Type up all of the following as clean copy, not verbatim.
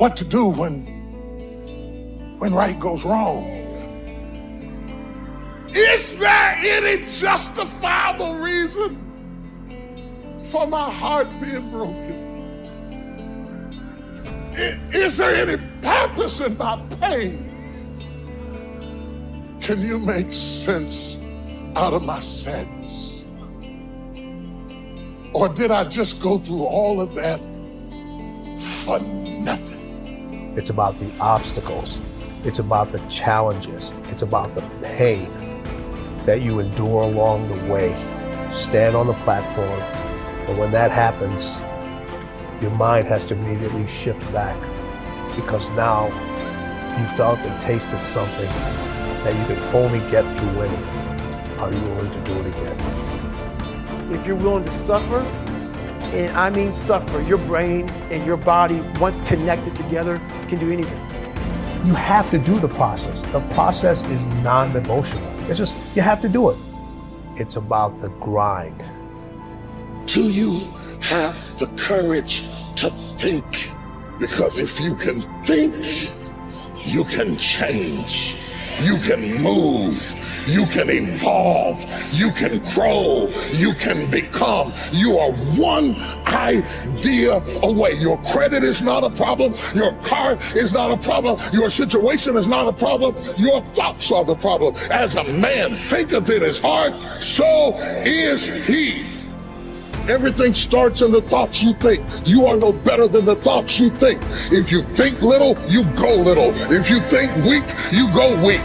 what to do when right goes wrong. Is there any justifiable reason for my heart being broken? Is there any purpose in my pain? Can you make sense out of my sadness? Or did I just go through all of that for nothing? It's about the obstacles. It's about the challenges. It's about the pain that you endure along the way. Stand on the platform, but when that happens, your mind has to immediately shift back, because now you felt and tasted something that you can only get through winning. Are you willing to do it again? If you're willing to suffer, and I mean suffer, your brain and your body, once connected together, can do anything. You have to do the process. The process is non-negotiable. It's just, you have to do it. It's about the grind. Do you have the courage to think? Because if you can think, you can change. You can move, you can evolve, you can grow, you can become. You are one idea away. Your credit is not a problem. Your car is not a problem. Your situation is not a problem. Your thoughts are the problem. As a man thinketh in his heart, so is he. Everything starts in the thoughts you think. You are no better than the thoughts you think. If you think little, you go little. If you think weak, you go weak.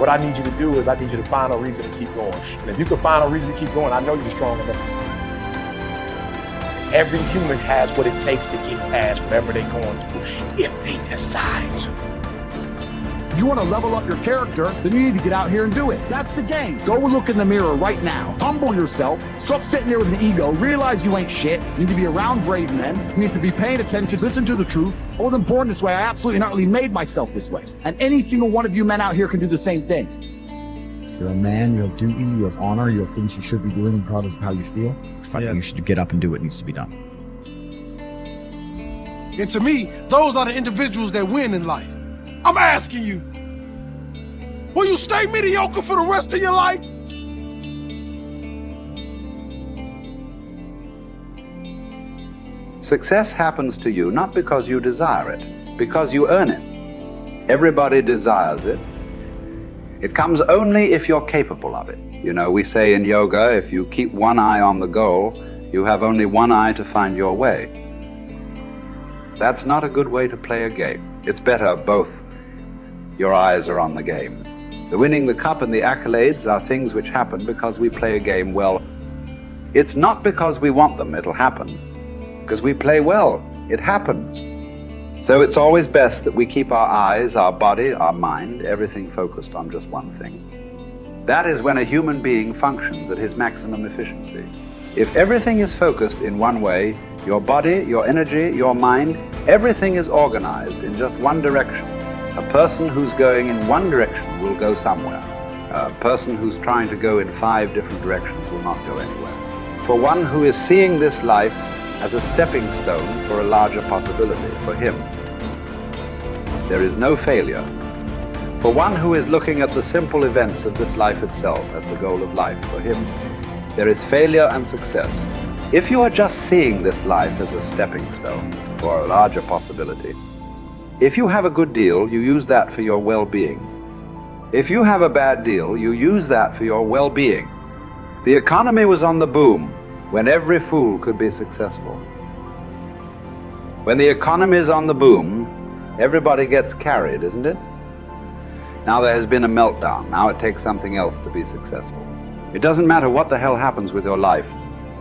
What I need you to do is I need you to find a reason to keep going. And if you can find a reason to keep going, I know you're strong enough. Every human has what it takes to get past whatever they're going through if they decide to. If you want to level up your character, then you need to get out here and do it. That's the game. Go look in the mirror right now. Humble yourself. Stop sitting there with an ego. Realize you ain't shit. You need to be around brave men. You need to be paying attention. Listen to the truth. I wasn't born this way. I absolutely not really made myself this way. And any single one of you men out here can do the same thing. If you're a man, you have duty, you have honor, you have things you should be doing regardless of how you feel. You should get up and do what needs to be done. And to me, those are the individuals that win in life. I'm asking you, will you stay mediocre for the rest of your life? Success happens to you not because you desire it, because you earn it. Everybody desires it. It comes only if you're capable of it. You know, we say in yoga, if you keep one eye on the goal, you have only one eye to find your way. That's not a good way to play a game. It's better both your eyes are on the game. The winning the cup and the accolades are things which happen because we play a game well. It's not because we want them, it'll happen. Because we play well, it happens. So it's always best that we keep our eyes, our body, our mind, everything focused on just one thing. That is when a human being functions at his maximum efficiency. If everything is focused in one way, your body, your energy, your mind, everything is organized in just one direction. A person who's going in one direction will go somewhere. A person who's trying to go in 5 different directions will not go anywhere. For one who is seeing this life as a stepping stone for a larger possibility, for him, there is no failure. For one who is looking at the simple events of this life itself as the goal of life, for him, there is failure and success. If you are just seeing this life as a stepping stone for a larger possibility, if you have a good deal, you use that for your well-being. If you have a bad deal, you use that for your well-being. The economy was on the boom when every fool could be successful. When the economy is on the boom, everybody gets carried, isn't it? Now there has been a meltdown. Now it takes something else to be successful. It doesn't matter what the hell happens with your life.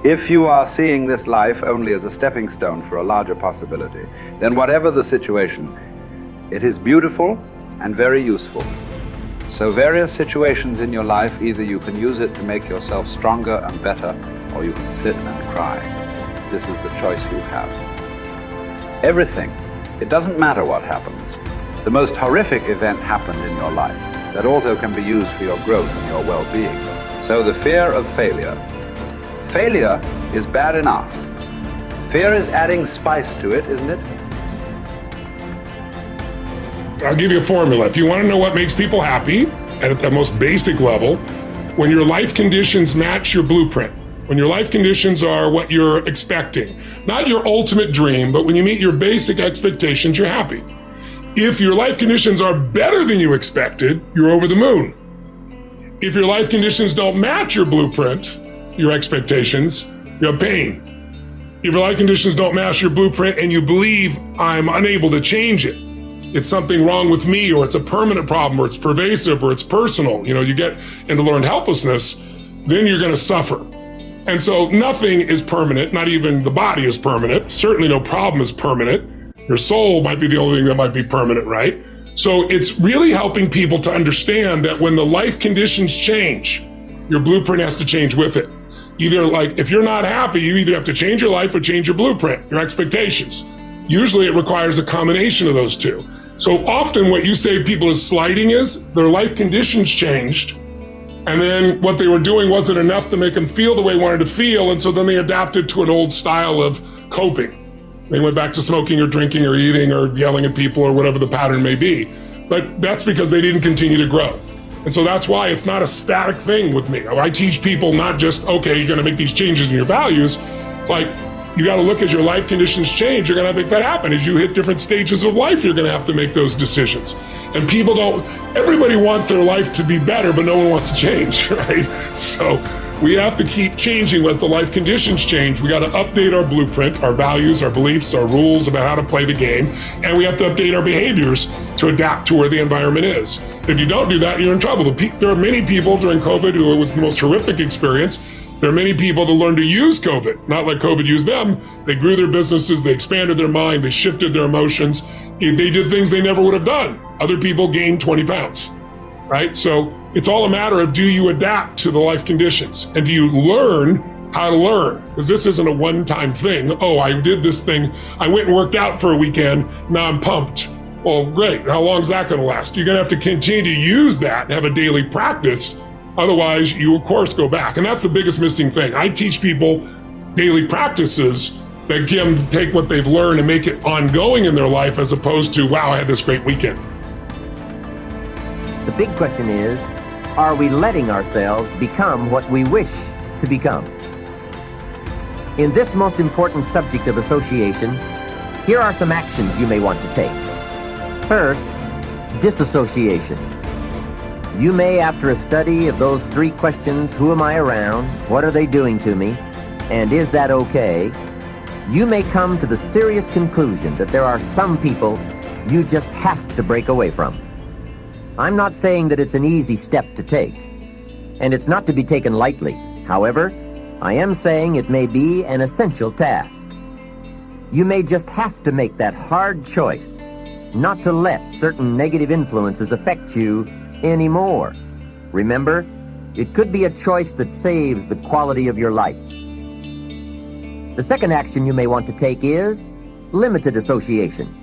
If you are seeing this life only as a stepping stone for a larger possibility, then whatever the situation, it is beautiful and very useful. So various situations in your life, either you can use it to make yourself stronger and better, or you can sit and cry. This is the choice you have. Everything. It doesn't matter what happens. The most horrific event happened in your life that also can be used for your growth and your well-being. So the fear of failure. Failure is bad enough. Fear is adding spice to it, isn't it? I'll give you a formula. If you want to know what makes people happy at the most basic level, when your life conditions match your blueprint, when your life conditions are what you're expecting, not your ultimate dream, but when you meet your basic expectations, you're happy. If your life conditions are better than you expected, you're over the moon. If your life conditions don't match your blueprint, your expectations, you have pain. If your life conditions don't match your blueprint and you believe I'm unable to change it, it's something wrong with me, or it's a permanent problem, or it's pervasive, or it's personal, you get into learned helplessness, then you're going to suffer. And so nothing is permanent, not even the body is permanent. Certainly no problem is permanent. Your soul might be the only thing that might be permanent, right? So it's really helping people to understand that when the life conditions change, your blueprint has to change with it. Either if you're not happy, you either have to change your life or change your blueprint, your expectations. Usually it requires a combination of those two. So often what you say people is slighting is their life conditions changed, and then what they were doing wasn't enough to make them feel the way they wanted to feel, and so then they adapted to an old style of coping. They went back to smoking or drinking or eating or yelling at people or whatever the pattern may be. But that's because they didn't continue to grow. And so that's why it's not a static thing with me. I teach people not just, okay, you're going to make these changes in your values. It's like, you got to look as your life conditions change. You're going to make that happen. As you hit different stages of life, you're going to have to make those decisions. And everybody wants their life to be better, but no one wants to change, right? So we have to keep changing as the life conditions change. We got to update our blueprint, our values, our beliefs, our rules about how to play the game. And we have to update our behaviors to adapt to where the environment is. If you don't do that, you're in trouble. There are many people during COVID who it was the most horrific experience. There are many people that learned to use COVID, not like COVID used them. They grew their businesses, they expanded their mind, they shifted their emotions. They did things they never would have done. Other people gained 20 pounds, right? So it's all a matter of, do you adapt to the life conditions? And do you learn how to learn? Because this isn't a one-time thing. Oh, I did this thing. I went and worked out for a weekend. Now I'm pumped. Well, great. How long is that going to last? You're going to have to continue to use that and have a daily practice. Otherwise, you, of course, go back. And that's the biggest missing thing. I teach people daily practices that can take what they've learned and make it ongoing in their life, as opposed to, wow, I had this great weekend. The big question is, are we letting ourselves become what we wish to become? In this most important subject of association, here are some actions you may want to take. First, disassociation. You may, after a study of those 3 questions, who am I around, what are they doing to me, and is that okay, you may come to the serious conclusion that there are some people you just have to break away from. I'm not saying that it's an easy step to take, and it's not to be taken lightly. However, I am saying it may be an essential task. You may just have to make that hard choice not to let certain negative influences affect you anymore. Remember, it could be a choice that saves the quality of your life. The second action you may want to take is limited association.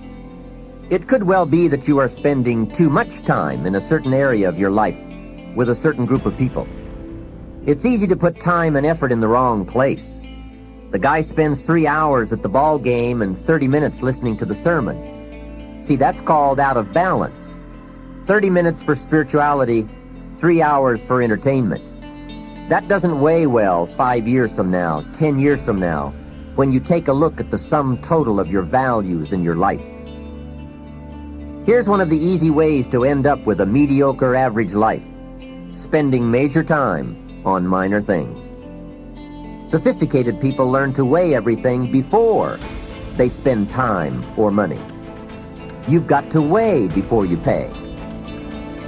It could well be that you are spending too much time in a certain area of your life with a certain group of people. It's easy to put time and effort in the wrong place. The guy spends 3 hours at the ball game and 30 minutes listening to the sermon. See, that's called out of balance. 30 minutes for spirituality, 3 hours for entertainment. That doesn't weigh well 5 years from now, 10 years from now, when you take a look at the sum total of your values in your life. Here's one of the easy ways to end up with a mediocre average life: spending major time on minor things. Sophisticated people learn to weigh everything before they spend time or money. You've got to weigh before you pay.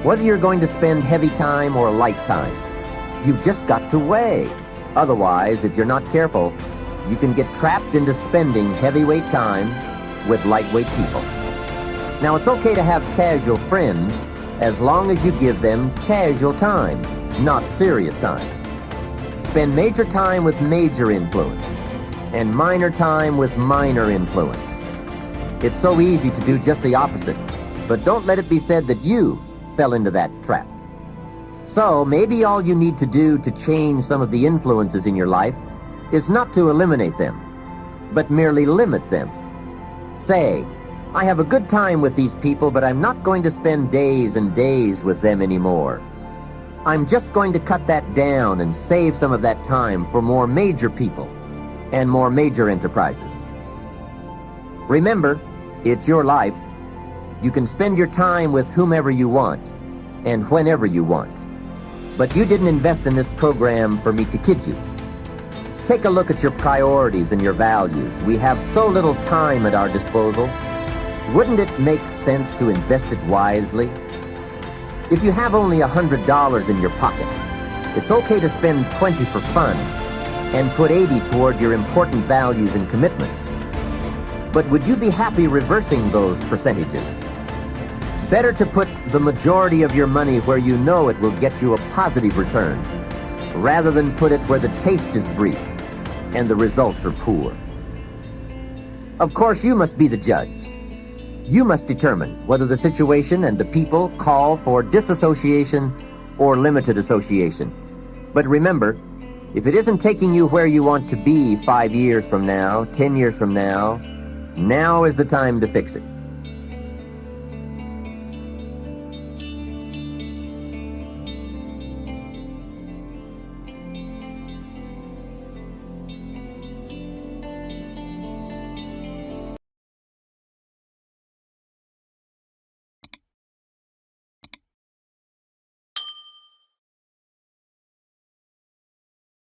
Whether you're going to spend heavy time or light time, you've just got to weigh. Otherwise, if you're not careful, you can get trapped into spending heavyweight time with lightweight people. Now, it's okay to have casual friends as long as you give them casual time, not serious time. Spend major time with major influence and minor time with minor influence. It's so easy to do just the opposite, but don't let it be said that you fell into that trap. So maybe all you need to do to change some of the influences in your life is not to eliminate them, but merely limit them. Say, I have a good time with these people, but I'm not going to spend days and days with them anymore. I'm just going to cut that down and save some of that time for more major people and more major enterprises. Remember, it's your life. You can spend your time with whomever you want and whenever you want. But you didn't invest in this program for me to kid you. Take a look at your priorities and your values. We have so little time at our disposal. Wouldn't it make sense to invest it wisely? If you have only $100 in your pocket, it's okay to spend $20 for fun and put $80 toward your important values and commitments. But would you be happy reversing those percentages? Better to put the majority of your money where you know it will get you a positive return, rather than put it where the taste is brief and the results are poor. Of course, you must be the judge. You must determine whether the situation and the people call for disassociation or limited association. But remember, if it isn't taking you where you want to be 5 years from now, 10 years from now, now is the time to fix it.